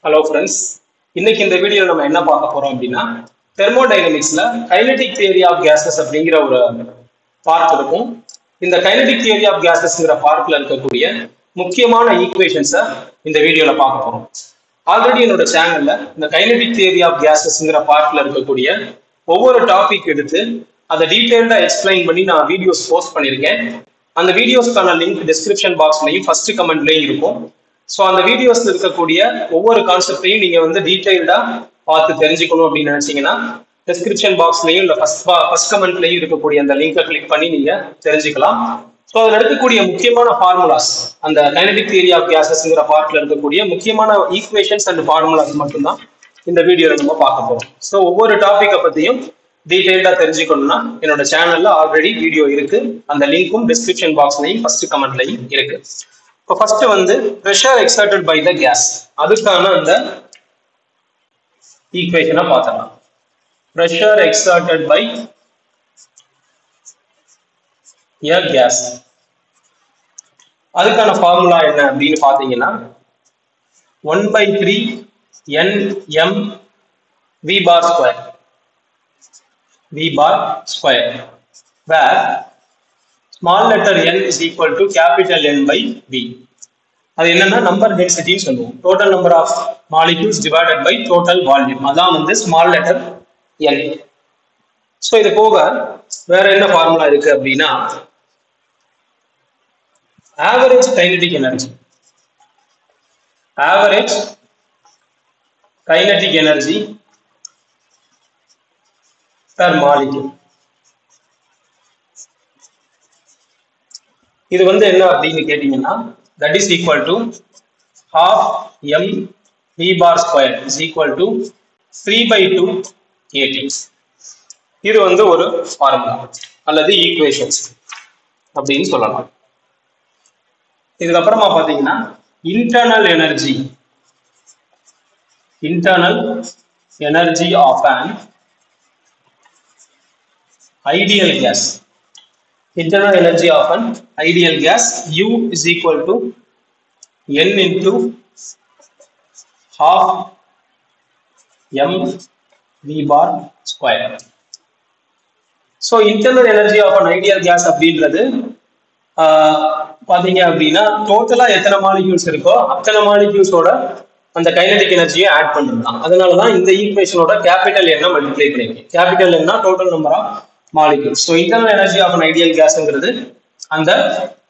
Hello friends. இன்னைக்கு இந்த வீடியோல நம்ம என்ன பார்க்க போறோம் அப்படின்னா தெர்மோடைனமிக்ஸ்ல கைனடிக் தியரி ஆஃப் கேஸஸ் அப்படிங்கிற ஒரு பார்ட் இருக்கும். இந்த கைனடிக் தியரி ஆஃப் கேஸஸ்ங்கிற பார்ட்ல இருக்கக்கூடிய முக்கியமான ஈக்குவேஷன்ஸை இந்த வீடியோல பார்க்க போறோம். ஆல்ரெடி என்னோட சேனல்ல இந்த கைனடிக் தியரி ஆஃப் கேஸஸ்ங்கிற பார்ட்ல இருக்கக்கூடிய ஒவ்வொரு டாபிக் எடுத்து அதை டீடைல்டா எக்ஸ்பிளைன் பண்ணி நான் வீடியோஸ் போஸ்ட் பண்ணியிருக்கேன். அந்த வீடியோஸ்க்கான லிங்க் டிஸ்கிரிப்ஷன் பாக்ஸ்லையும் ஃபர்ஸ்ட் கமெண்ட்லையும் இருக்கும். ஸோ அந்த வீடியோஸ்ல இருக்கக்கூடிய ஒவ்வொரு கான்செப்டையும் நீங்க வந்து டீடைல்டா பார்த்து தெரிஞ்சுக்கணும் அப்படின்னு நினைச்சீங்கன்னா டிஸ்கிரிப்ஷன் பாக்ஸ்லையும் இல்லை ஃபர்ஸ்ட் கமெண்ட்லையும் இருக்கக்கூடிய அந்த லிங்கை கிளிக் பண்ணி நீங்க தெரிஞ்சுக்கலாம். ஸோ அதில் இருக்கக்கூடிய முக்கியமான ஃபார்முலாஸ், அந்த கைனடிக் தியரி ஆஃப் கேஸஸ்ங்கிற பார்ட்ல இருக்கக்கூடிய முக்கியமான ஈக்குவேஷன்ஸ் அண்ட் ஃபார்முலாஸ் மட்டும்தான் இந்த வீடியோல நம்ம பார்க்க போறோம். ஸோ ஒவ்வொரு டாபிக்கை பத்தியும் டீடைல்டா தெரிஞ்சுக்கணும்னா என்னோட சேனல்ல ஆல்ரெடி வீடியோ இருக்கு. அந்த லிங்க்கும் டிஸ்கிரிப்ஷன் பாக்ஸ்லையும் ஃபர்ஸ்ட் கமெண்ட்லையும் இருக்கு. இப்போ ஃபர்ஸ்ட் வந்து pressure exerted by the gas, அதுக்கான அந்த ஈக்குவேஷனை பார்த்தலாம். pressure exerted by a gas, அதுக்கான ஃபார்முலா என்ன அப்படின்னு பார்த்தீங்கன்னா 1/3 Nm V bar square, where small letter n is equal to capital N by V. அது என்னன்னா நம்பர் டென்சிட்டின்னு சொல்லுவோம். Total number of molecules divided by total volume, அதான் வந்து ஸ்மால் லெட்டர் n. ஸோ இது போக வேற என்ன ஃபார்முலா இருக்கு அப்படின்னா average kinetic energy, per molecule. இது வந்து என்ன அப்படின்னு கேட்டீங்கன்னா that is equal to half m v bar square is equal to 3/2 kT. இது வந்து ஒரு ஃபார்முலா அல்லது ஈக்குவேஷன்ஸ் அப்படின்னு சொல்லலாம். இதுக்கப்புறமா பார்த்தீங்கன்னா internal energy of an ideal gas. Internal energy of an ideal gas, U is equal to N into half m V bar square. So internal energy of an ideal gas அப்படின்றது பாத்தீங்க அப்படின்னா டோட்டலா எத்தனை molecules இருக்கோ அத்தனை மாலிக்யூல்ஸோட அந்த kinetic எனர்ஜியை add பண்ணிருந்தான். அதனாலதான் இந்த ஈக்குவேஷனோட கேபிட்டல் என்ன மல்டிப்ளை பண்ணிருக்கேன். கேபிட்டல் என்ன total number of molecules. So internal energy of ideal கேஸ்ங்கிறது அந்த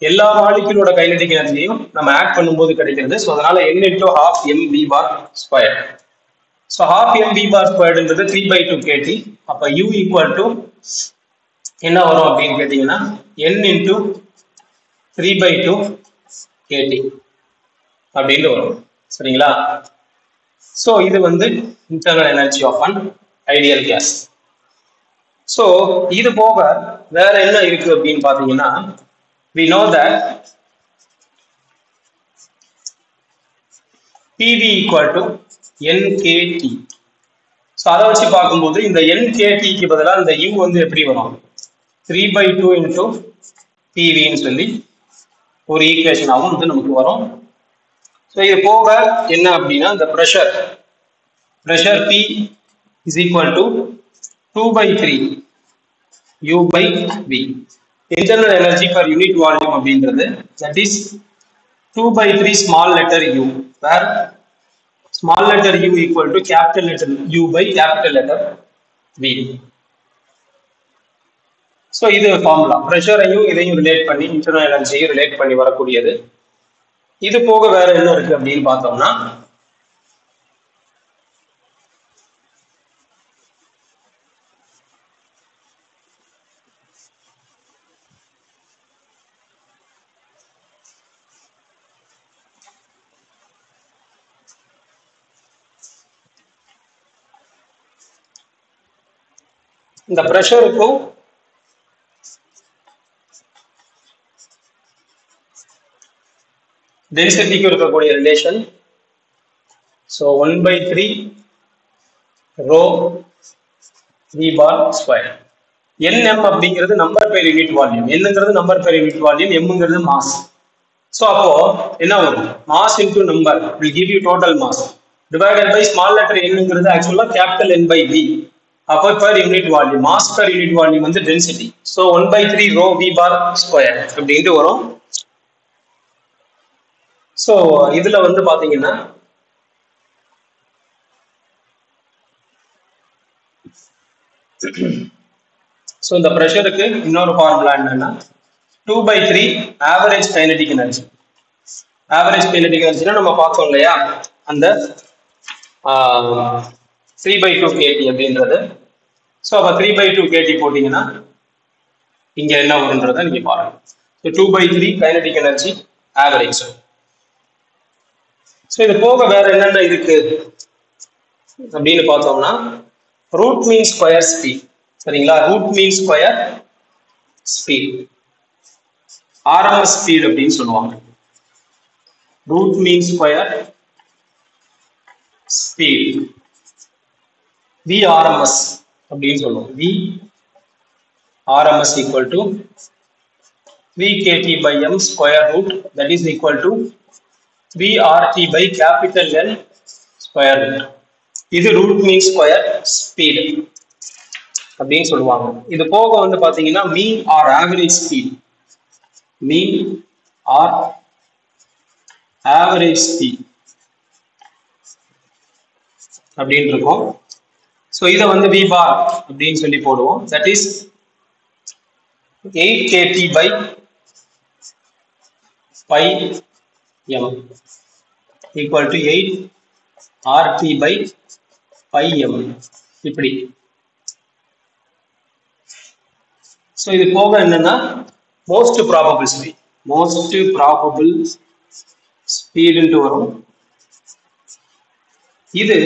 எல்லா மாலிக்யூலோட கைனடிக் எனர்ஜியும் நம்ம ஆட் பண்ணும்போது கிடைக்கிறது. ஸோ அதனால n into half m v bar square. So half m v bar squareன்றது 3/2 kT. அப்ப u equal to என்ன வரும் அப்படின்னு கேட்டீங்கன்னா n into 3/2 kT அப்படின்னு வரும். சரிங்களா? ஸோ இது வந்து internal energy of an ideal gas. So இது போக வேற என்ன இருக்கு அப்படின்னு பாத்தீங்கன்னா we know that PV equal to NKT. So அதை வச்சு பார்க்கும்போது இந்த NKTக்கு பதிலாக இந்த U வந்து எப்படி வரும், 3/2 into PVன்னு சொல்லி ஒரு ஈக்குவேஷனாகவும் வந்து நமக்கு வரும். ஸோ இது போக என்ன அப்படின்னா இந்த pressure P is equal to 2/3 U by V. Internal energy per unit volume அப்படின்றது that is 2/3 small letter u, where small letter u equal to capital letter U by capital letter V. So இது formula. ப்ரெஷரையும் இதையும் relate பண்ணி internal எனர்ஜியும் relate பண்ணி வரக்கூடியது. இது போக வேற என்ன இருக்கு அப்படின்னு பார்த்தோம்னா இந்த ப்ரெஷருக்கும் டென்சிட்டிக்கு இருக்கக்கூடிய relation. So 1/3 rho V bar square. Nm அப்படிங்கிறது நம்பர் பெர் யூனிட் வால்யூம், என்னங்கிறது நம்பர் பெர் யூனிட் வால்யூம், எம்ங்கிறது மாஸ். So அப்போ என்ன வரும், mass into number will give you total mass. divided by small letter n ங்கிறது ஆக்சுவலா capital N by V. அப்போ per unit volume, mass per unit volume வந்து density. So 1/3 rho V bar square அப்படின்ட்டு வரும். So இதுல வந்து பாத்தீங்கன்னா so இந்த பிரஷருக்கு இன்னொரு ஃபார்முலா என்னன்னா 2/3 average kinetic energy. Average kinetic energy நம்ம பார்த்தோம் இல்லையா, அந்த 3/2 kT அப்படின்றது. ஸோ அப்போ 3/2 kT போட்டிங்கன்னா இங்கே என்ன வருன்றதை நீங்கள் பாருங்க. So 2/3 kinetic energy average. So இது போக வேற என்னென்ன இருக்கு அப்படின்னு பார்த்தோம்னா ரூட் மீன் ஸ்கொயர் ஸ்பீட். சரிங்களா, root mean square speed RMS speed அப்படின்னு சொல்லுவாங்க. Root mean square speed VRMS அப்படின்னு சொல்லுவோம். VRMS equal to VKT by M square root, that is equal to VRT by capital N square root. இது root mean square speed அப்படின்னு சொல்லுவாங்க. இது போக வந்து பாத்தீங்கன்னா மீன் ஆர் ஆவரேஜ் ஸ்பீட், மீன் ஆர் ஆவரேஜ் ஸ்பீட் அப்படின்னு இருக்கும். ஸோ இதை வந்து V bar அப்படின்னு சொல்லி போடுவோம். That is 8 kT by pi m equal to 8 RT by pi m. இப்படி. ஸோ இது போக என்னன்னா most probable speed, most probable ஸ்பீடுன்ட்டு வரும். இது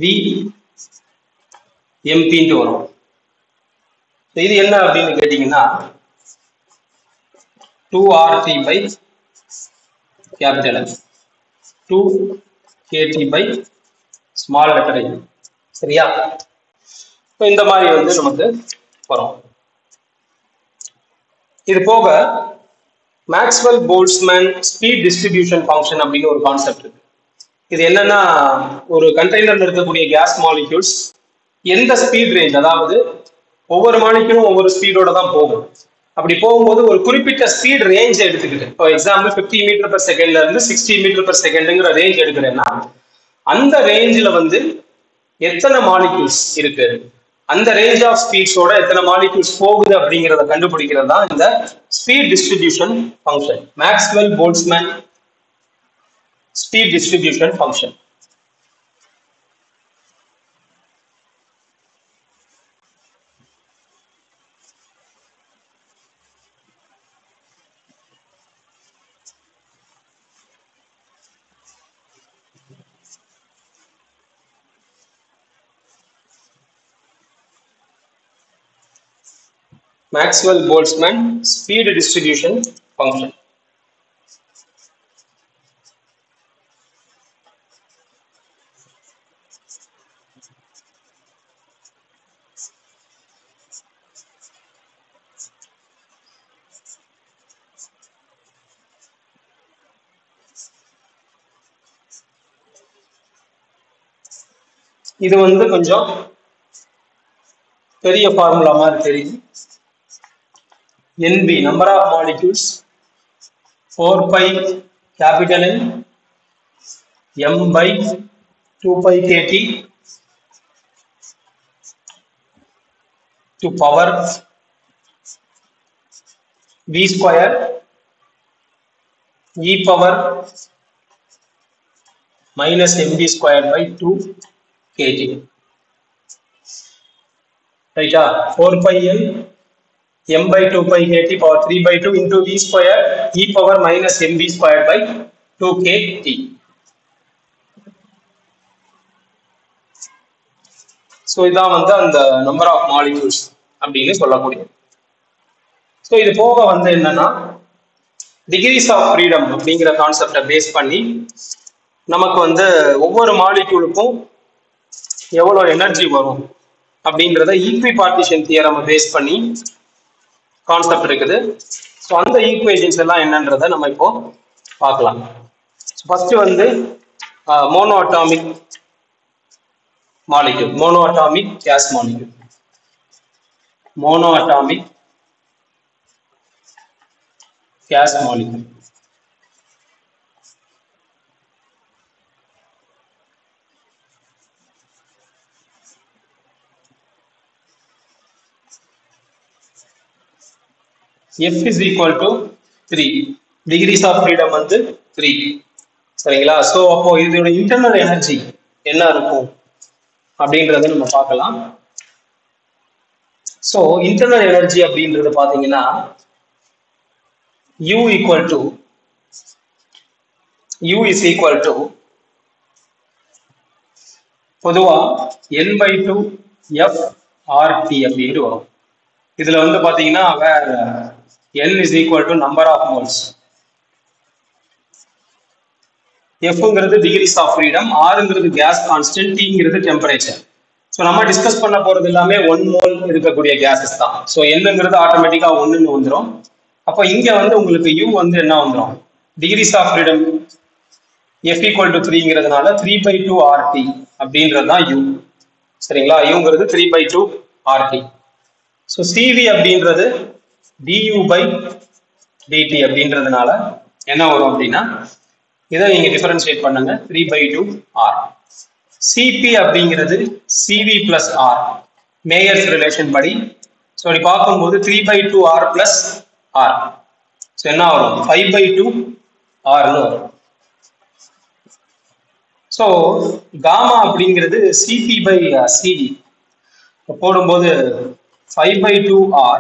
VMP வரும். இது என்ன அப்படின்னு கேட்டீங்கன்னா 2RT by capital M, 2 KT by small letter m. சரியா, இந்த மாதிரி வந்து நமக்கு வரும். இது போக Maxwell Boltzmann speed distribution function அப்படின்னு ஒரு கான்செப்ட் இருக்கு. இது என்னன்னா ஒரு கண்டெய்னர்ல இருக்கக்கூடிய கேஸ் மாலிக்யூல்ஸ் எந்த ஸ்பீட் ரேஞ்ச், அதாவது ஒவ்வொரு மாலிக்யூலும் ஒவ்வொரு ஸ்பீடோட தான் போகும். அப்படி போகும்போது ஒரு குறிப்பிட்ட ஸ்பீட் ரேஞ்ச் எடுத்துக்கிட்டு, ஃபார் எக்ஸாம்பிள் 50 மீட்டர் per செகண்ட்ல இருந்து 60 மீட்டர் per செகண்ட்ங்கிற ரேஞ்ச் எடுக்கிறேன்னா அந்த ரேஞ்சில் வந்து எத்தனை மாலிக்யூல்ஸ் இருக்கு, அந்த ரேஞ்ச் ஆஃப் ஸ்பீட்ஸோட எத்தனை மாலிக்யூல்ஸ் போகுது அப்படிங்கிறத கண்டுபிடிக்கிறது தான் இந்த speed distribution function, Maxwell Boltzmann speed distribution function. Maxwell-Boltzmann speed distribution function. இது வந்து கொஞ்சம் பெரிய ஃபார்முலா மாதிரி தெரியுது. NB number of molecules 4 pi capital N M by 2 pi KT to power V square E power minus MB square by 2 kT. Right? 4 pi N M by 2 pi kT power 3 by 2 into V square E power minus MB square by 2 kT. So இதான் வந்து அந்த number of molecules அப்படின்னு சொல்லக்கூடிய. So இது போக வந்து என்னன்னா decrease of freedom அப்படிங்கிற கான்செப்டை பேஸ் பண்ணி நமக்கு வந்து ஒவ்வொரு மாலிக்யூலுக்கும் எவ்வளோ எனர்ஜி வரும் அப்படிங்கிறத ஈக்வி பார்ட்டிஷன் தியரம் பேஸ் பண்ணி கான்செப்ட் இருக்குது. ஸோ அந்த ஈக்குவேஷன்ஸ் எல்லாம் என்னன்றதை நம்ம இப்போ பார்க்கலாம். ஃபர்ஸ்ட் வந்து monoatomic molecule, monoatomic gas molecule, monoatomic gas molecule. F is equal to 3. Degrees of freedom வந்து 3. சரிங்களா? ஸோ அப்போ இதோட இன்டர்னல் எனர்ஜி என்ன இருக்கும் அப்படின்றத நம்ம பார்க்கலாம். ஸோ இன்டர்னல் எனர்ஜி அப்படின்றது பார்த்தீங்கன்னா U is equal to பொதுவா N/2 F RT அப்படின்ட்டு வரும். இதுல வந்து பாத்தீங்கன்னா வேற N is equal to number of moles, Fங்கிறது டிகிரிஸ் ஆஃப் ஃப்ரீடம், Rங்கிறது கேஸ் கான்ஸ்டன்ட், Tங்கிறது டெம்பரேச்சர். ஸோ நம்ம டிஸ்கஸ் பண்ண போறது எல்லாமே 1 மோல் இருக்கக்கூடிய கேஸஸ் தான். ஸோ Nங்கிறது ஆட்டோமேட்டிக்கா 1ன்னு வந்துடும். அப்போ இங்க வந்து உங்களுக்கு U வந்து என்ன வந்துடும், degrees of freedom F equal to 3ங்கிறதுனால 3/2 RT அப்படின்றது தான் U. சரிங்களா? Uங்கிறது 3/2 RT. ஸோ CV அப்படின்றது du/dt அப்படின்றதுனால என்ன வரும் அப்படின்னா இதை நீங்க டிஃபரன்ஷியேட் பண்ணுங்க, 3/2 R. CP அப்படிங்கிறது CV plus R, Mayer's relation படி. ஸோ இப்படி பார்க்கும்போது 3/2 R plus R. ஸோ என்ன வரும், 5/2 Rன்னு வரும். ஸோ காமா அப்படிங்கிறது CP/CV போடும்போது 5/2 R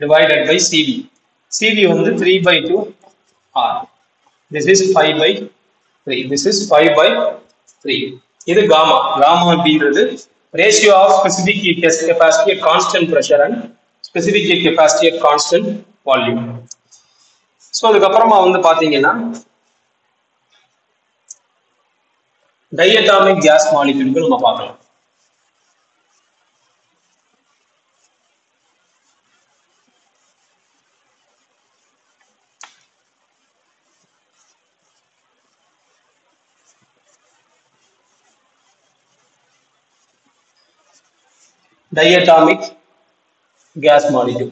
divided by CV. CV வந்து 3/2 R. This is 5/3. This is 5/3. இது காமா. காமா அப்படின்றது ratio of specific heat capacity at constant pressure and specific heat capacity at constant volume. So அதுக்கப்புறமா வந்து பாத்தீங்கன்னா diatomic case மாலிக்யூல்கள் நம்ம பார்க்கலாம். Diatomic gas molecule.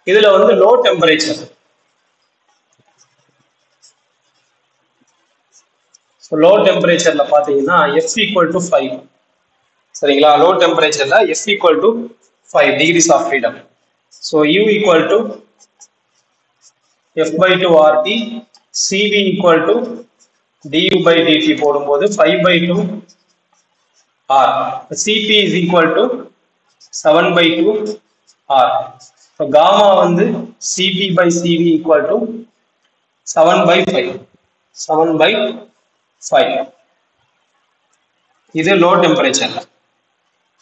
இதுல வந்து லோ டெம்பரேச்சர், லோ டெம்பரேச்சர்ல பாத்தீங்கன்னா F equal to 5. சரிங்களா? லோ டெம்பரேச்சர்ல F equal to 5 degrees of freedom. So U equal to F/2 RT, CV equal to du/dt போடும்போது 5/2 R. CP is equal to 7/2 R. So gamma வந்து CP/CV equal to 7/5. 7/5. இது low டெம்பரேச்சர்ல.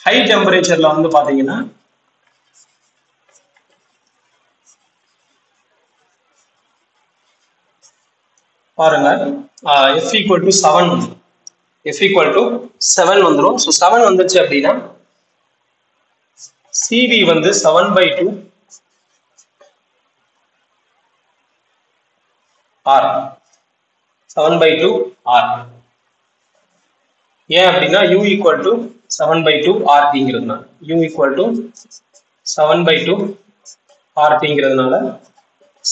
High டெம்பரேச்சர்ல வந்து பாத்தீங்கன்னா பாருங்க, F equal to 7. F equal to 7 வந்துரும். So 7 வந்துச்சு அப்படின்னா CV வந்து 7/2 R. 7/2 R. ஏன் அப்படின்னா U equal to 7/2 RTங்கிறதுனால, U equal to 7/2 RTங்கிறதுனால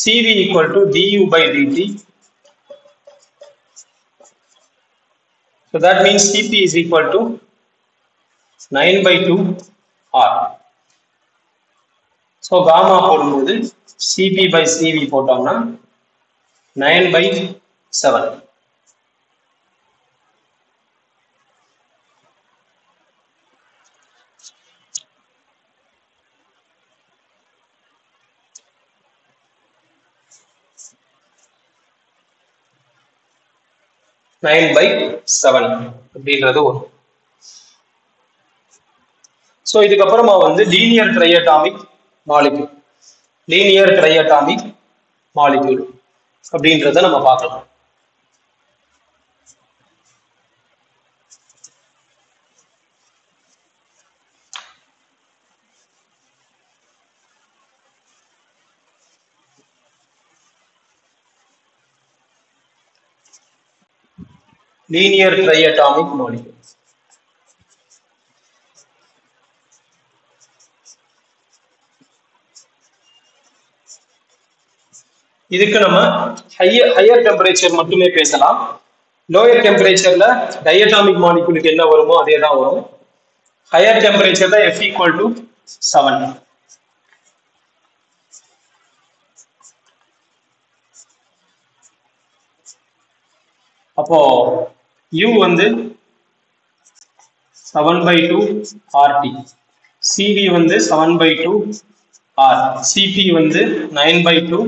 CV equal to du/dt. So that means CP is equal to 9/2 R. So gamma போடும்போது CP/CV போட்டோம்னா 9/7. அப்படின்றது வரும். ஸோ இதுக்கப்புறமா வந்து லீனியர் ட்ரைஅட்டாமிக் மாலிக்யூல், லீனியர் ட்ரைஅட்டாமிக் மாலிக்யூல் அப்படின்றத நம்ம பார்க்கலாம். linear triatomic molecule. இதுக்கு நம்ம ஹையர் டெம்பரேச்சர் மட்டுமே பேசலாம். லோயர் டெம்பரேச்சர்ல டயட்டாமிக் மாலிகுலுக்கு என்ன வருமோ அதே தான் வரும். ஹையர் டெம்பரேச்சர்ல F equal to 7. அப்போ U வந்து 7/2 RT, CV வந்து 7/2 R, CP வந்து 9/2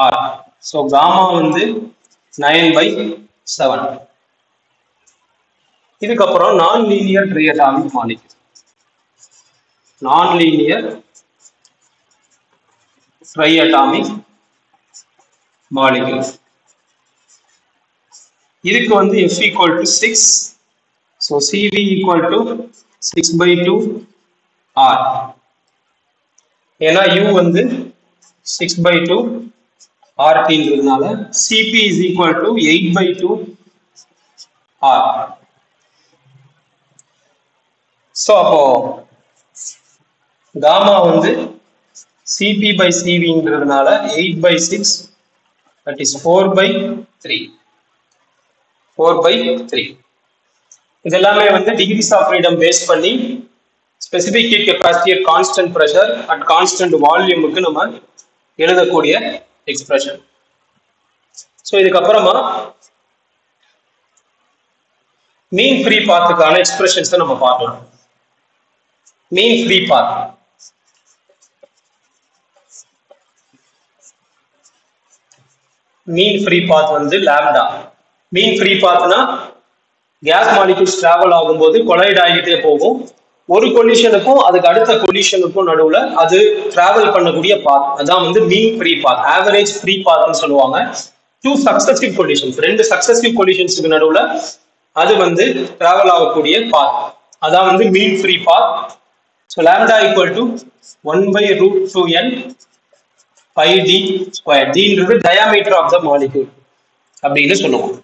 R. So gamma வந்து 9/7. இதுக்கப்புறம் நான் லீனியர் ட்ரைஅட்டாமிக் மாலிகுல். நான் லீனியர் ட்ரைஅட்டாமிக் மாலிகுல். இதுக்கு வந்து F equal to 6. So CV equal to 6/2 R. ஏன்னா U வந்து 6/2 RT ன்றதுனால CP is equal to 8/2 R. So அப்போ gamma வந்து CP/CV ன்றதுனால 8/6, that is 4/3. 4/3. இதெல்லாமே வந்து டிகிரிஸ் ஆஃப் ஃப்ரீடம் பேஸ் பண்ணி specific heat capacity at constant pressure at constant வால்யூமுக்கு நம்ம எழுதக்கூடிய எக்ஸ்பிரஷன். ஸோ இதுக்கப்புறமா மீன் ஃப்ரீ பாத்துக்கான எக்ஸ்பிரஷன்ஸ் நம்ம பார்க்கலாம். மீன் ஃப்ரீ பாத். மீன் ஃப்ரீ பாத் வந்து லாம்டா. மீன் ஃப்ரீ பாத்னா கேஸ் மாலிகூல்ஸ் டிராவல் ஆகும்போது கொலைட் ஆகிட்டே போகும். ஒரு கொலிஷனுக்கும் அதுக்கு அடுத்த கொலிஷனுக்கும் நடுவுல அது டிராவல் பண்ணக்கூடிய பாத், அதான் வந்து mean free path, average free பாத்னு சொல்லுவாங்க. டூ சக்சசிவ் கொலிஷன்ஸ், ரெண்டு சக்சசிவ் கொலிஷன்ஸுக்கு நடுவுல அது வந்து டிராவல் ஆகக்கூடிய பாத், அதான் வந்து mean free path. So lambda equal to 1/√2n πd square. dன்றது டயாமீட்டர் ஆஃப் த மாலிகூல் அப்படின்னு சொல்லுவோம்.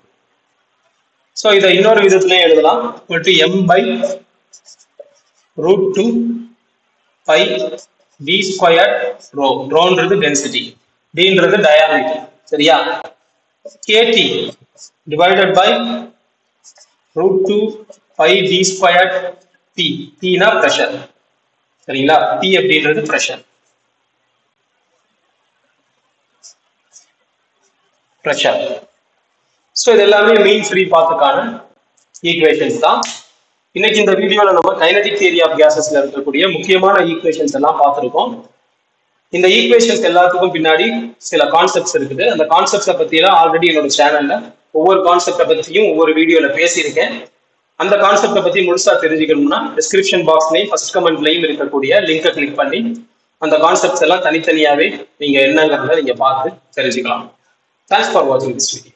ஸோ இதை இன்னொரு விதத்திலையும் எழுதலாம். Equal to m/√2 πd square rho. ரோன்றது டென்சிட்டி, dன்றது டயாமீட்டர். சரியா? kT divided by √2 πd square P. P னா பிரஷர். சரிங்களா? P அப்படின்றது பிரஷர். பிரஷர். ஸோ இது எல்லாமே மீன் ஃப்ரீ பாத்துக்கான ஈக்குவேஷன்ஸ் தான். இன்னைக்கு இந்த வீடியோல நம்ம கைனடிக் தியரி ஆஃப் கேசஸ்ல இருக்கக்கூடிய முக்கியமான ஈக்குவேஷன்ஸ் எல்லாம் பார்த்துருக்கோம். இந்த ஈக்குவேஷன்ஸ் எல்லாத்துக்கும் பின்னாடி சில கான்செப்ட்ஸ் இருக்குது. அந்த கான்செப்ட்ஸை பத்தியெல்லாம் ஆல்ரெடி என்னோட சேனல்ல ஒவ்வொரு கான்செப்டை பத்தியும் ஒவ்வொரு வீடியோல பேசியிருக்கேன். அந்த கான்செப்டை பத்தி முழுசா தெரிஞ்சுக்கணும்னா டிஸ்கிரிப்ஷன் பாக்ஸ்லயும் ஃபர்ஸ்ட் கமெண்ட்லயும் இருக்கக்கூடிய லிங்கை கிளிக் பண்ணி அந்த கான்செப்ட்ஸ் எல்லாம் தனித்தனியாவே நீங்க என்னங்கிறத நீங்க பார்த்து தெரிஞ்சுக்கலாம். Thanks for watching this video.